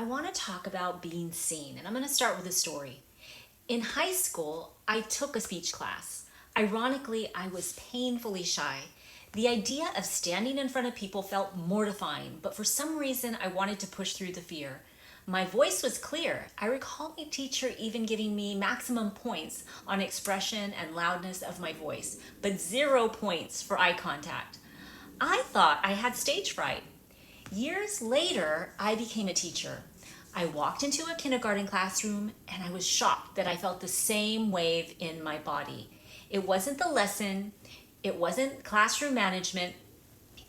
I want to talk about being seen, and I'm going to start with a story. In high school, I took a speech class. Ironically, I was painfully shy. The idea of standing in front of people felt mortifying, but for some reason, I wanted to push through the fear. My voice was clear. I recall my teacher even giving me maximum points on expression and loudness of my voice, but 0 points for eye contact. I thought I had stage fright. Years later, I became a teacher. I walked into a kindergarten classroom and I was shocked that I felt the same wave in my body. It wasn't the lesson, it wasn't classroom management,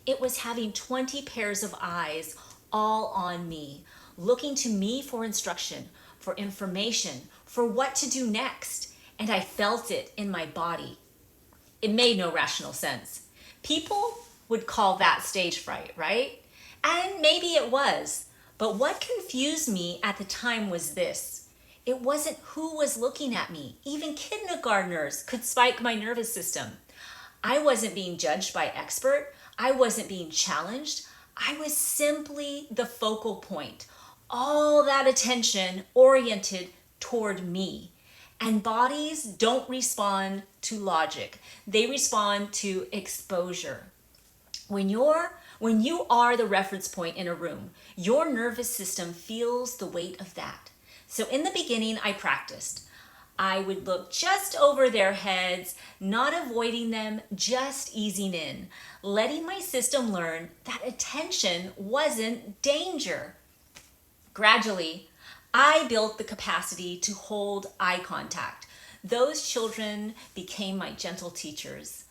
it was having 20 pairs of eyes all on me, looking to me for instruction, for information, for what to do next. And I felt it in my body. It made no rational sense. People would call that stage fright, right? And maybe it was. But what confused me at the time was this. It wasn't who was looking at me. Even kindergartners could spike my nervous system. I wasn't being judged by expert. I wasn't being challenged. I was simply the focal point. All that attention oriented toward me. And bodies don't respond to logic. They respond to exposure. When you are the reference point in a room, your nervous system feels the weight of that. So in the beginning, I practiced. I would look just over their heads, not avoiding them, just easing in, letting my system learn that attention wasn't danger. Gradually, I built the capacity to hold eye contact. Those children became my gentle teachers.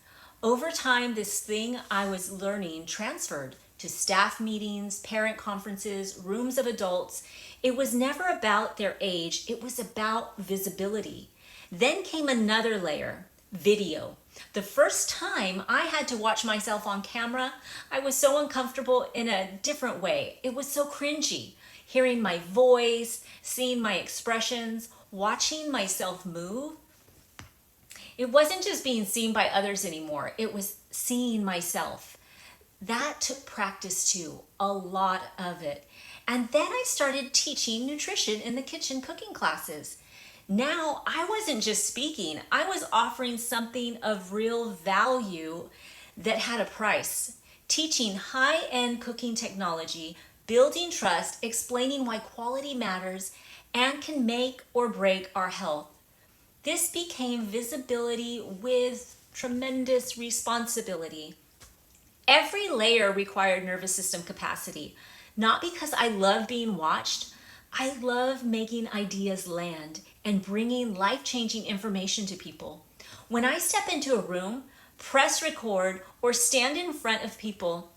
Over time, this thing I was learning transferred to staff meetings, parent conferences, rooms of adults. It was never about their age, it was about visibility. Then came another layer, video. The first time I had to watch myself on camera, I was so uncomfortable in a different way. It was so cringy. Hearing my voice, seeing my expressions, watching myself move. It wasn't just being seen by others anymore. It was seeing myself. That took practice too, a lot of it. And then I started teaching nutrition in the kitchen cooking classes. Now I wasn't just speaking, I was offering something of real value that had a price. Teaching high-end cooking technology, building trust, explaining why quality matters and can make or break our health. This became visibility with tremendous responsibility. Every layer required nervous system capacity, not because I love being watched. I love making ideas land and bringing life-changing information to people. When I step into a room, press record, or stand in front of people,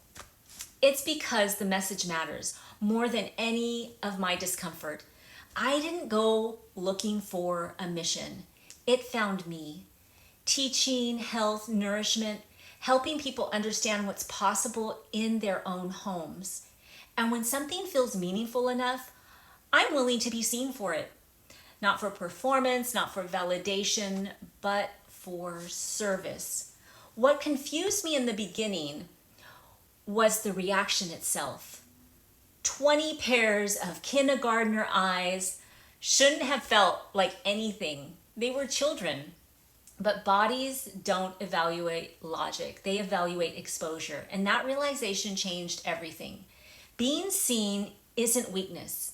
it's because the message matters more than any of my discomfort. I didn't go looking for a mission. It found me. Teaching, health, nourishment, helping people understand what's possible in their own homes. And when something feels meaningful enough, I'm willing to be seen for it. Not for performance, not for validation, but for service. What confused me in the beginning was the reaction itself. 20 pairs of kindergartner eyes shouldn't have felt like anything. They were children. But bodies don't evaluate logic. They evaluate exposure. And that realization changed everything. Being seen isn't weakness.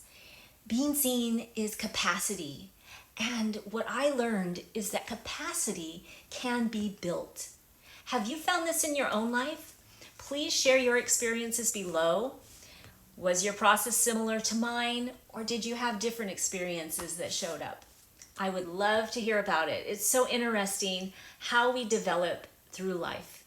Being seen is capacity. And what I learned is that capacity can be built. Have you found this in your own life? Please share your experiences below. Was your process similar to mine, or did you have different experiences that showed up? I would love to hear about it. It's so interesting how we develop through life.